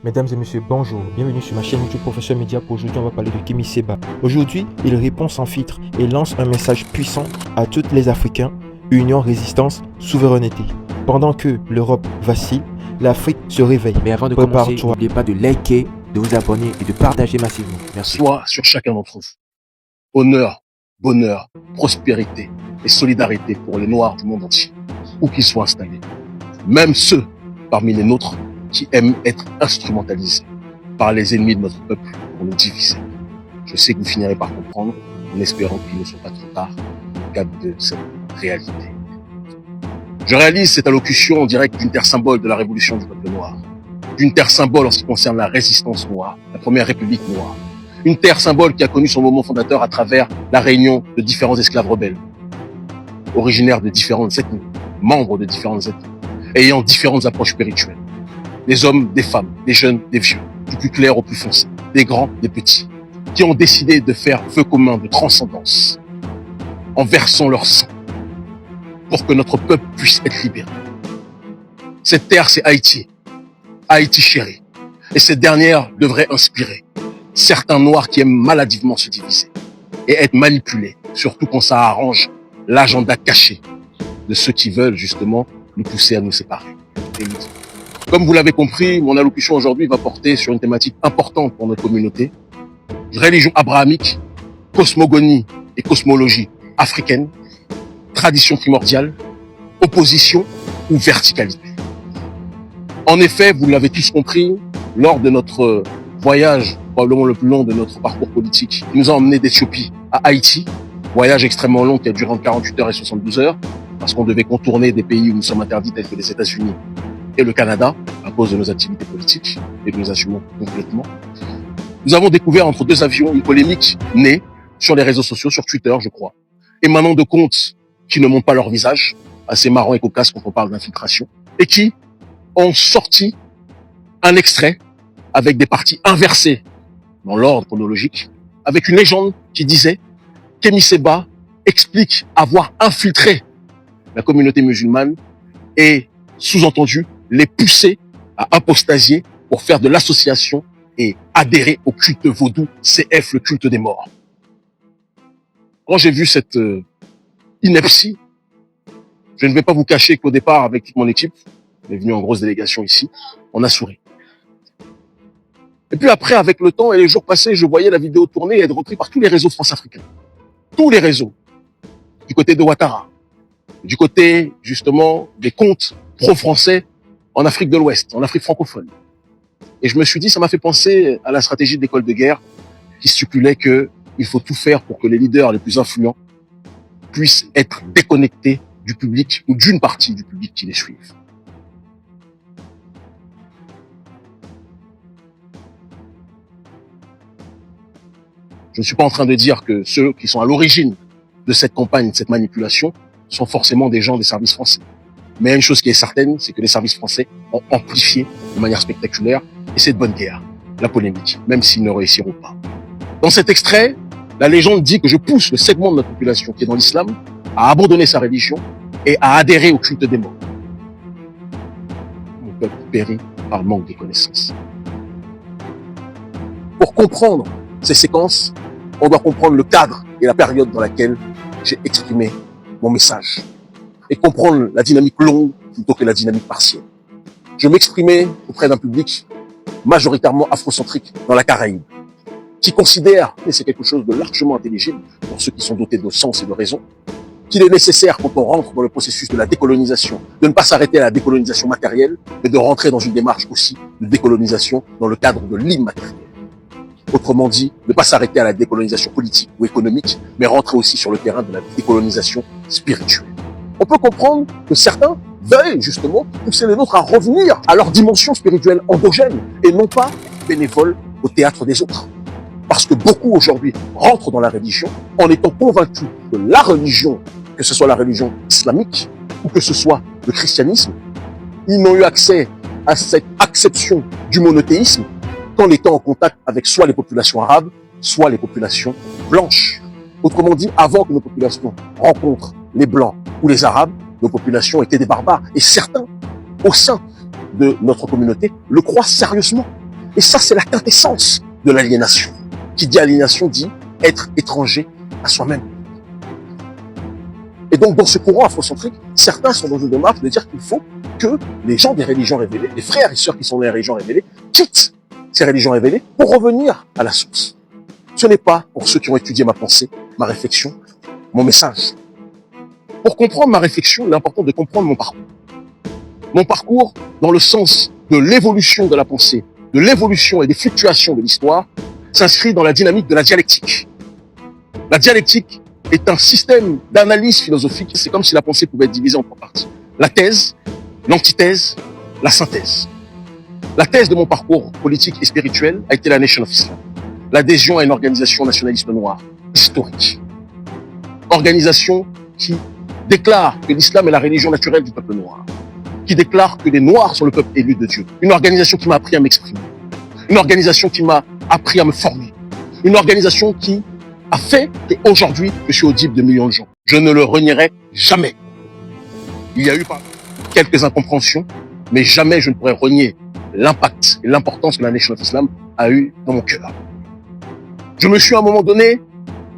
Mesdames et messieurs, bonjour, bienvenue sur ma chaîne YouTube Professeur Média. Pour aujourd'hui, on va parler de Kémy Séba. Aujourd'hui, il répond sans filtre et lance un message puissant à tous les Africains: union, résistance, souveraineté. Pendant que l'Europe vacille, l'Afrique se réveille. Mais avant de commencer, n'oubliez pas de liker, de vous abonner et de partager massivement. Merci. Soit sur chacun d'entre vous. Honneur, bonheur, prospérité et solidarité pour les Noirs du monde entier, où qu'ils soient installés. Même ceux parmi les nôtres qui aiment être instrumentalisés par les ennemis de notre peuple pour nous diviser. Je sais que vous finirez par comprendre, en espérant qu'il ne soit pas trop tard au cadre de cette réalité. Je réalise cette allocution en direct d'une terre symbole de la révolution du peuple noir, d'une terre symbole en ce qui concerne la résistance noire, la première république noire, une terre symbole qui a connu son moment fondateur à travers la réunion de différents esclaves rebelles, originaires de différentes ethnies, membres de différentes ethnies, ayant différentes approches spirituelles. Des hommes, des femmes, des jeunes, des vieux, du plus clair au plus foncé, des grands, des petits, qui ont décidé de faire feu commun de transcendance en versant leur sang pour que notre peuple puisse être libéré. Cette terre, c'est Haïti, Haïti chérie. Et cette dernière devrait inspirer certains Noirs qui aiment maladivement se diviser et être manipulés, surtout quand ça arrange l'agenda caché de ceux qui veulent justement nous pousser à nous séparer. Comme vous l'avez compris, mon allocution aujourd'hui va porter sur une thématique importante pour notre communauté: religion abrahamique, cosmogonie et cosmologie africaine, tradition primordiale, opposition ou verticalité. En effet, vous l'avez tous compris, lors de notre voyage, probablement le plus long de notre parcours politique, qui nous a emmenés d'Éthiopie à Haïti, voyage extrêmement long qui a duré entre 48 heures et 72 heures, parce qu'on devait contourner des pays où nous sommes interdits, tels que les États-Unis et le Canada, à cause de nos activités politiques, et que nous assumons complètement. Nous avons découvert entre deux avions une polémique née sur les réseaux sociaux, sur Twitter, je crois, émanant de comptes qui ne montrent pas leur visage, assez marrant et cocasse quand on parle d'infiltration, et qui ont sorti un extrait avec des parties inversées dans l'ordre chronologique, avec une légende qui disait Kémy Séba explique avoir infiltré la communauté musulmane et, sous-entendu, les pousser à apostasier pour faire de l'association et adhérer au culte vaudou, CF, le culte des morts. Quand j'ai vu cette ineptie, je ne vais pas vous cacher qu'au départ, avec toute mon équipe, on est venu en grosse délégation ici, on a souri. Et puis après, avec le temps et les jours passés, je voyais la vidéo tourner et être reprise par tous les réseaux France-africains. Tous les réseaux. Du côté de Ouattara. Du côté, justement, des comptes pro-français en Afrique de l'Ouest, en Afrique francophone. Et je me suis dit, ça m'a fait penser à la stratégie de l'école de guerre qui stipulait que il faut tout faire pour que les leaders les plus influents puissent être déconnectés du public ou d'une partie du public qui les suivent. Je ne suis pas en train de dire que ceux qui sont à l'origine de cette campagne, de cette manipulation, sont forcément des gens des services français. Mais une chose qui est certaine, c'est que les services français ont amplifié de manière spectaculaire, et c'est de bonne guerre, la polémique, même s'ils ne réussiront pas. Dans cet extrait, la légende dit que je pousse le segment de notre population qui est dans l'islam à abandonner sa religion et à adhérer au culte des morts. Mon peuple périt par manque de connaissances. Pour comprendre ces séquences, on doit comprendre le cadre et la période dans laquelle j'ai exprimé mon message et comprendre la dynamique longue plutôt que la dynamique partielle. Je m'exprimais auprès d'un public majoritairement afrocentrique dans la Caraïbe, qui considère, et c'est quelque chose de largement intelligible pour ceux qui sont dotés de sens et de raison, qu'il est nécessaire quand on rentre dans le processus de la décolonisation, de ne pas s'arrêter à la décolonisation matérielle, mais de rentrer dans une démarche aussi de décolonisation dans le cadre de l'immatériel. Autrement dit, ne pas s'arrêter à la décolonisation politique ou économique, mais rentrer aussi sur le terrain de la décolonisation spirituelle. On peut comprendre que certains veuillent justement pousser les nôtres à revenir à leur dimension spirituelle endogène et non pas bénévole au théâtre des autres. Parce que beaucoup aujourd'hui rentrent dans la religion en étant convaincus que la religion, que ce soit la religion islamique ou que ce soit le christianisme, ils n'ont eu accès à cette acception du monothéisme qu'en étant en contact avec soit les populations arabes, soit les populations blanches. Autrement dit, avant que nos populations rencontrent les blancs ou les arabes, nos populations étaient des barbares. Et certains, au sein de notre communauté, le croient sérieusement. Et ça, c'est la quintessence de l'aliénation. Qui dit aliénation dit être étranger à soi-même. Et donc, dans ce courant afrocentrique, certains sont dans une démarche de dire qu'il faut que les gens des religions révélées, les frères et sœurs qui sont dans les religions révélées, quittent ces religions révélées pour revenir à la source. Ce n'est pas, pour ceux qui ont étudié ma pensée, ma réflexion, mon message. Pour comprendre ma réflexion, il est important de comprendre mon parcours. Mon parcours, dans le sens de l'évolution de la pensée, de l'évolution et des fluctuations de l'histoire, s'inscrit dans la dynamique de la dialectique. La dialectique est un système d'analyse philosophique. C'est comme si la pensée pouvait être divisée en trois parties. La thèse, l'antithèse, la synthèse. La thèse de mon parcours politique et spirituel a été la Nation of Islam. L'adhésion à une organisation nationaliste noire, historique. Organisation qui déclare que l'islam est la religion naturelle du peuple noir. Qui déclare que les noirs sont le peuple élu de Dieu. Une organisation qui m'a appris à m'exprimer. Une organisation qui m'a appris à me former. Une organisation qui a fait qu'aujourd'hui, je suis audible de millions de gens. Je ne le renierai jamais. Il y a eu quelques incompréhensions, mais jamais je ne pourrais renier l'impact et l'importance que la Nation of Islam a eu dans mon cœur. Je me suis à un moment donné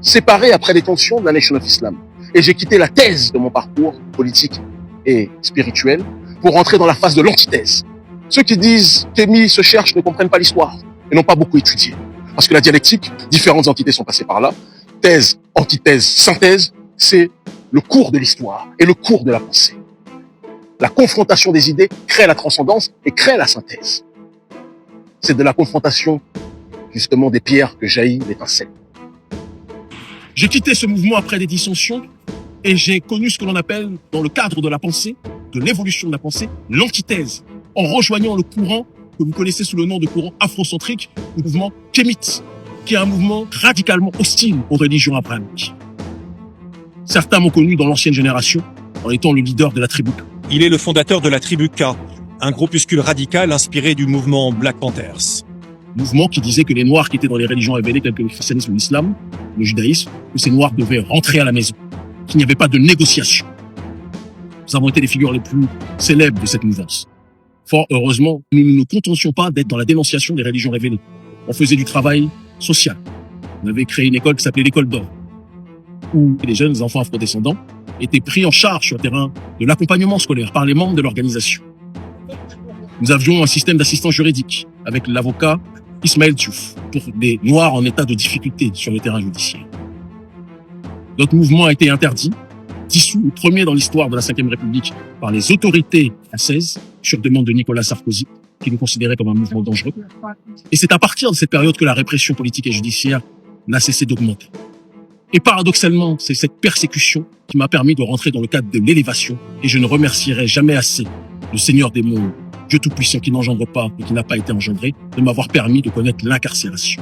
séparé après les tensions de la Nation of Islam. Et j'ai quitté la thèse de mon parcours politique et spirituel pour rentrer dans la phase de l'antithèse. Ceux qui disent qu'Émile se cherche ne comprennent pas l'histoire et n'ont pas beaucoup étudié. Parce que la dialectique, différentes entités sont passées par là. Thèse, antithèse, synthèse, c'est le cours de l'histoire et le cours de la pensée. La confrontation des idées crée la transcendance et crée la synthèse. C'est de la confrontation, justement, des pierres que jaillit l'étincelle. J'ai quitté ce mouvement après des dissensions et j'ai connu ce que l'on appelle, dans le cadre de la pensée, de l'évolution de la pensée, l'antithèse, en rejoignant le courant que vous connaissez sous le nom de courant afrocentrique, le mouvement kémite, qui est un mouvement radicalement hostile aux religions abrahamiques. Certains m'ont connu dans l'ancienne génération en étant le leader de la tribu. Il est le fondateur de la tribu K, un groupuscule radical inspiré du mouvement Black Panthers. Mouvement qui disait que les Noirs qui étaient dans les religions révélées, telles que le christianisme, l'islam, le judaïsme, que ces Noirs devaient rentrer à la maison, qu'il n'y avait pas de négociation. Nous avons été les figures les plus célèbres de cette mouvance. Fort heureusement, nous ne nous contentions pas d'être dans la dénonciation des religions révélées. On faisait du travail social. On avait créé une école qui s'appelait l'école d'or, où les jeunes enfants afrodescendants étaient pris en charge sur le terrain de l'accompagnement scolaire par les membres de l'organisation. Nous avions un système d'assistance juridique avec l'avocat Ismaël Diouf pour des Noirs en état de difficulté sur le terrain judiciaire. Notre mouvement a été interdit, dissous, le premier dans l'histoire de la Ve République par les autorités françaises sur demande de Nicolas Sarkozy, qui nous considérait comme un mouvement dangereux. Et c'est à partir de cette période que la répression politique et judiciaire n'a cessé d'augmenter. Et paradoxalement, c'est cette persécution qui m'a permis de rentrer dans le cadre de l'élévation, et je ne remercierai jamais assez le Seigneur des mondes, Dieu Tout-Puissant qui n'engendre pas et qui n'a pas été engendré, de m'avoir permis de connaître l'incarcération.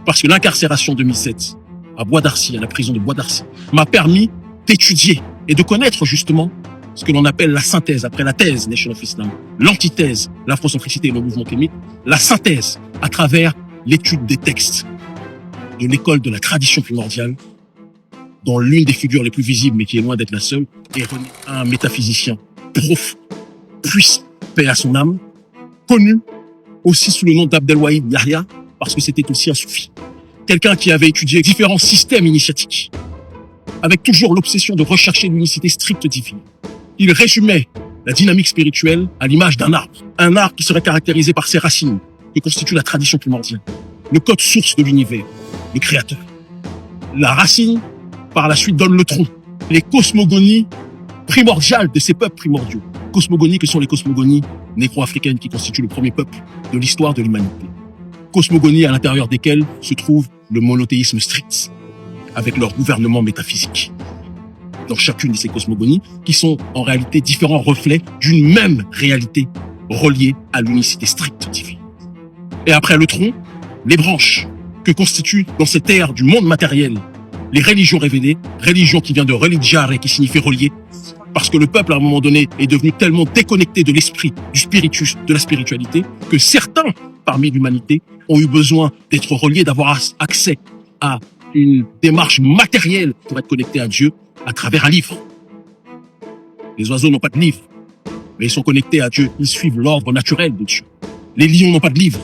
Parce que l'incarcération 2007, à Bois d'Arcy, à la prison de Bois d'Arcy, m'a permis d'étudier et de connaître justement ce que l'on appelle la synthèse, après la thèse Nation of Islam, l'antithèse, l'afrocentricité et le mouvement kémite, la synthèse à travers l'étude des textes de l'école de la tradition primordiale, dont l'une des figures les plus visibles, mais qui est loin d'être la seule, est René, un métaphysicien profond, puissant, paix à son âme, connu aussi sous le nom d'Abdelwahid Yahya, parce que c'était aussi un soufi. Quelqu'un qui avait étudié différents systèmes initiatiques, avec toujours l'obsession de rechercher l'unicité stricte divine. Il résumait la dynamique spirituelle à l'image d'un arbre qui serait caractérisé par ses racines, que constitue la tradition primordiale, le code source de l'univers, le créateur. La racine, par la suite, donne le tronc, les cosmogonies primordiales de ces peuples primordiaux. Cosmogonies que sont les cosmogonies négro-africaines qui constituent le premier peuple de l'histoire de l'humanité. Cosmogonies à l'intérieur desquelles se trouve le monothéisme strict, avec leur gouvernement métaphysique. Dans chacune de ces cosmogonies, qui sont en réalité différents reflets d'une même réalité reliée à l'unicité stricte divine. Et après le tronc, les branches que constituent dans cette ère du monde matériel les religions révélées, religion qui vient de religiare, qui signifie relier, parce que le peuple, à un moment donné, est devenu tellement déconnecté de l'esprit, du spiritus, de la spiritualité, que certains, parmi l'humanité, ont eu besoin d'être reliés, d'avoir accès à une démarche matérielle pour être connectés à Dieu à travers un livre. Les oiseaux n'ont pas de livre, mais ils sont connectés à Dieu. Ils suivent l'ordre naturel de Dieu. Les lions n'ont pas de livre,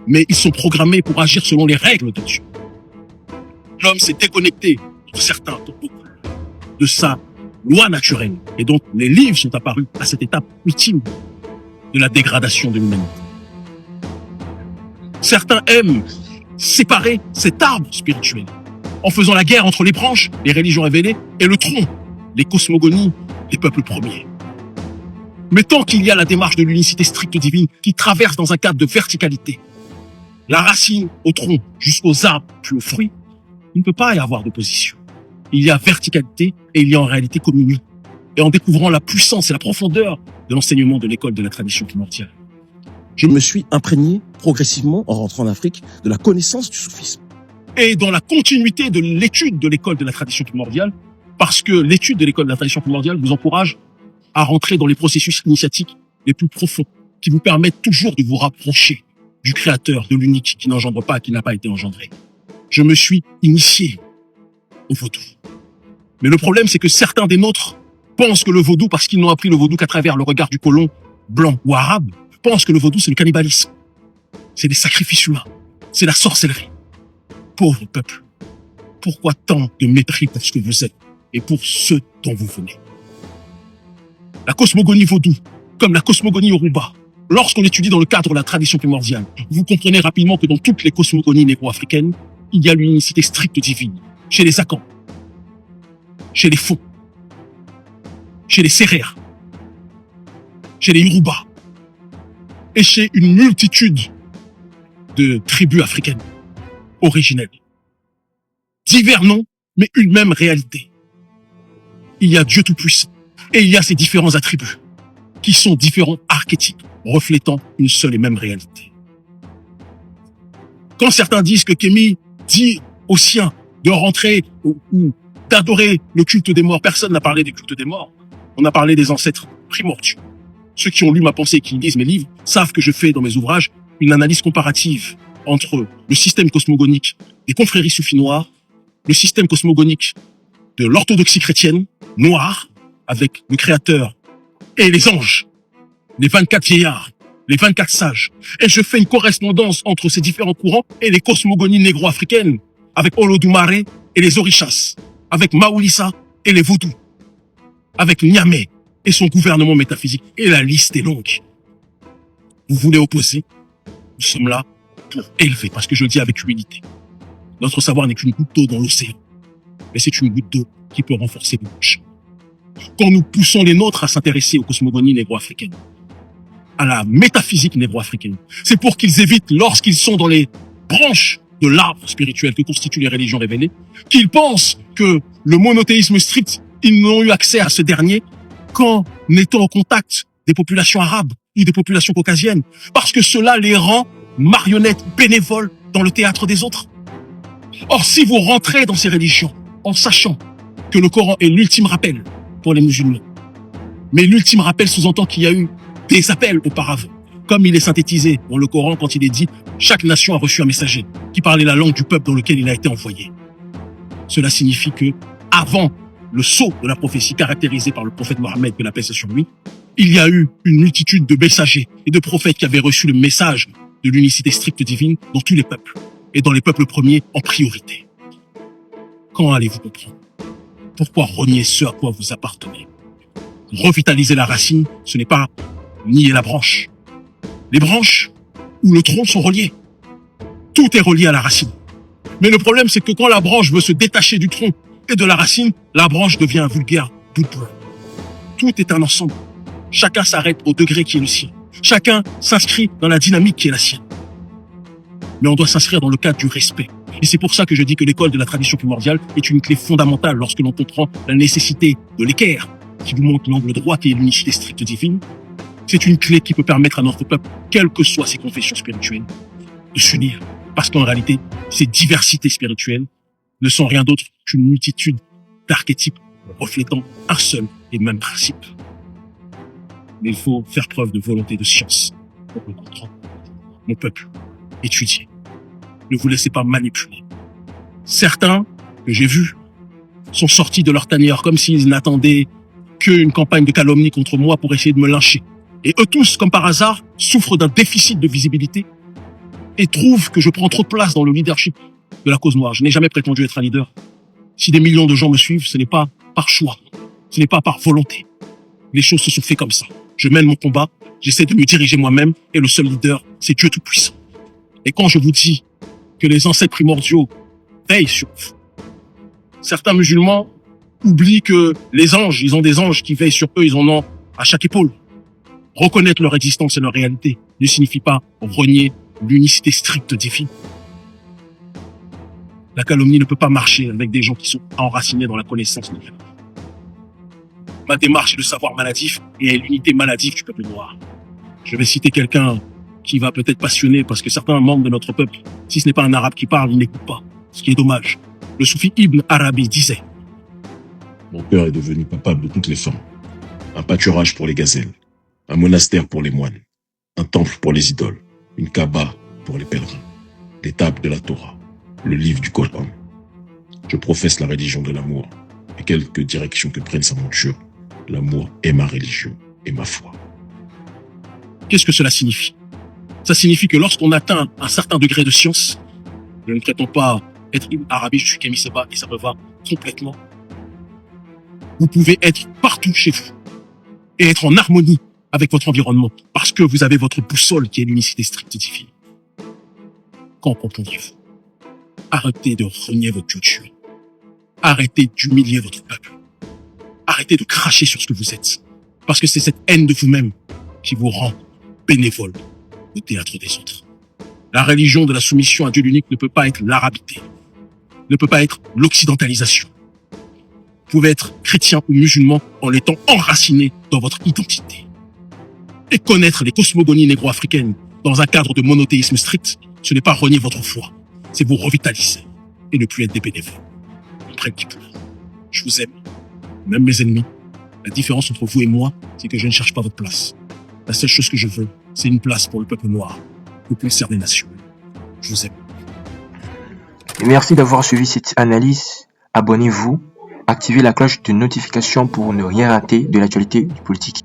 mais ils sont programmés pour agir selon les règles de Dieu. L'homme s'est déconnecté, pour certains, pour beaucoup, de sa loi naturelle. Et donc, les livres sont apparus à cette étape ultime de la dégradation de l'humanité. Certains aiment séparer cet arbre spirituel en faisant la guerre entre les branches, les religions révélées, et le tronc, les cosmogonies, les peuples premiers. Mais tant qu'il y a la démarche de l'unicité stricte divine qui traverse dans un cadre de verticalité, la racine au tronc jusqu'aux arbres puis aux fruits, il ne peut pas y avoir d'opposition. Il y a verticalité et il y a en réalité communion. Et en découvrant la puissance et la profondeur de l'enseignement de l'école de la tradition primordiale, je me suis imprégné progressivement, en rentrant en Afrique, de la connaissance du soufisme. Et dans la continuité de l'étude de l'école de la tradition primordiale, parce que l'étude de l'école de la tradition primordiale vous encourage à rentrer dans les processus initiatiques les plus profonds, qui vous permettent toujours de vous rapprocher du créateur, de l'unique, qui n'engendre pas, qui n'a pas été engendré. Je me suis initié au vaudou. Mais le problème, c'est que certains des nôtres pensent que le vaudou, parce qu'ils n'ont appris le vaudou qu'à travers le regard du colon blanc ou arabe, pensent que le vaudou, c'est le cannibalisme. C'est des sacrifices humains. C'est la sorcellerie. Pauvre peuple, pourquoi tant de mépris pour ce que vous êtes et pour ceux dont vous venez? La cosmogonie vaudou, comme la cosmogonie yoruba, lorsqu'on l'étudie dans le cadre de la tradition primordiale, vous comprenez rapidement que dans toutes les cosmogonies négro-africaines, il y a l'unicité stricte divine. Chez les Akans, chez les Fon, chez les Sérères, chez les Yoruba, et chez une multitude de tribus africaines originelles. Divers noms, mais une même réalité. Il y a Dieu Tout-Puissant, et il y a ces différents attributs, qui sont différents archétypes, reflétant une seule et même réalité. Quand certains disent que Kémy dit aux siens de rentrer ou d'adorer le culte des morts, personne n'a parlé des cultes des morts, on a parlé des ancêtres primordiaux. Ceux qui ont lu ma pensée et qui lisent mes livres savent que je fais dans mes ouvrages une analyse comparative entre le système cosmogonique des confréries soufis noires, le système cosmogonique de l'orthodoxie chrétienne noire, avec le Créateur et les anges, les 24 vieillards, les 24 sages. Et je fais une correspondance entre ces différents courants et les cosmogonies négro-africaines, avec Olodumare et les Orishas, avec Maoulissa et les Vaudous, avec Niamey et son gouvernement métaphysique. Et la liste est longue. Vous voulez opposer? Nous sommes là pour élever, parce que je le dis avec humilité. Notre savoir n'est qu'une goutte d'eau dans l'océan, mais c'est une goutte d'eau qui peut renforcer nos champs. Quand nous poussons les nôtres à s'intéresser aux cosmogonies négro-africaines, à la métaphysique négro-africaine, c'est pour qu'ils évitent, lorsqu'ils sont dans les branches de l'arbre spirituel que constituent les religions révélées, qu'ils pensent que le monothéisme strict, ils n'ont eu accès à ce dernier qu'en étant au contact des populations arabes ou des populations caucasiennes, parce que cela les rend marionnettes bénévoles dans le théâtre des autres. Or, si vous rentrez dans ces religions en sachant que le Coran est l'ultime rappel pour les musulmans, mais l'ultime rappel sous-entend qu'il y a eu des appels auparavant, comme il est synthétisé dans le Coran quand il est dit « Chaque nation a reçu un messager qui parlait la langue du peuple dans lequel il a été envoyé ». Cela signifie que, avant le sceau de la prophétie caractérisé par le prophète Mohammed, que la paix soit sur lui, il y a eu une multitude de messagers et de prophètes qui avaient reçu le message de l'unicité stricte divine dans tous les peuples, et dans les peuples premiers en priorité. Quand allez-vous comprendre? Pourquoi renier ce à quoi vous appartenez? Revitaliser la racine, ce n'est pas nier la branche. Les branches ou le tronc sont reliés. Tout est relié à la racine. Mais le problème, c'est que quand la branche veut se détacher du tronc et de la racine, la branche devient un vulgaire bout de bois. Tout est un ensemble. Chacun s'arrête au degré qui est le sien. Chacun s'inscrit dans la dynamique qui est la sienne. Mais on doit s'inscrire dans le cadre du respect. Et c'est pour ça que je dis que l'école de la tradition primordiale est une clé fondamentale lorsque l'on comprend la nécessité de l'équerre, qui vous montre l'angle droit qui est l'unicité stricte divine. C'est une clé qui peut permettre à notre peuple, quelles que soient ses confessions spirituelles, de s'unir. Parce qu'en réalité, ces diversités spirituelles ne sont rien d'autre qu'une multitude d'archétypes reflétant un seul et même principe. Mais il faut faire preuve de volonté de science pour le comprendre. Mon peuple, étudiez. Ne vous laissez pas manipuler. Certains, que j'ai vus, sont sortis de leur tanière comme s'ils n'attendaient qu'une campagne de calomnie contre moi pour essayer de me lyncher. Et eux tous, comme par hasard, souffrent d'un déficit de visibilité et trouvent que je prends trop de place dans le leadership de la cause noire. Je n'ai jamais prétendu être un leader. Si des millions de gens me suivent, ce n'est pas par choix, ce n'est pas par volonté. Les choses se sont faites comme ça. Je mène mon combat, j'essaie de me diriger moi-même, et le seul leader, c'est Dieu Tout-Puissant. Et quand je vous dis que les ancêtres primordiaux veillent sur vous, certains musulmans oublient que les anges, ils ont des anges qui veillent sur eux, ils en ont à chaque épaule. Reconnaître leur existence et leur réalité ne signifie pas renier l'unicité stricte divine. La calomnie ne peut pas marcher avec des gens qui sont enracinés dans la connaissance de Dieu. Ma démarche est de savoir maladif et l'unité maladive du peuple noir. Je vais citer quelqu'un qui va peut-être passionner parce que certains membres de notre peuple, si ce n'est pas un arabe qui parle, ils n'écoutent pas, ce qui est dommage. Le soufi Ibn Arabi disait: mon père est devenu papable de toutes les femmes, un pâturage pour les gazelles, un monastère pour les moines, un temple pour les idoles, une Kaaba pour les pèlerins, des tables de la Torah, le livre du Coran. Je professe la religion de l'amour, et quelque direction que prenne sa monture, l'amour est ma religion et ma foi. Qu'est-ce que cela signifie? Ça signifie que lorsqu'on atteint un certain degré de science, je ne prétends pas être Ibn Arabi, je suis Kémy Séba et ça me va complètement. Vous pouvez être partout chez vous et être en harmonie avec votre environnement parce que vous avez votre boussole qui est l'unicité stricte divine. Qu'en comprenez-vous? Arrêtez de renier votre culture. Arrêtez d'humilier votre peuple. Arrêtez de cracher sur ce que vous êtes. Parce que c'est cette haine de vous-même qui vous rend bénévole au théâtre des autres. La religion de la soumission à Dieu l'unique ne peut pas être l'arabité, ne peut pas être l'occidentalisation. Vous pouvez être chrétien ou musulman en étant enraciné dans votre identité. Et connaître les cosmogonies négro-africaines dans un cadre de monothéisme strict, ce n'est pas renier votre foi, c'est vous revitaliser et ne plus être des bénévoles. Après le Kippour, je vous aime, même mes ennemis. La différence entre vous et moi, c'est que je ne cherche pas votre place. La seule chose que je veux, c'est une place pour le peuple noir, le concert des nations. Je vous aime. Merci d'avoir suivi cette analyse. Abonnez-vous, activez la cloche de notification pour ne rien rater de l'actualité du politique.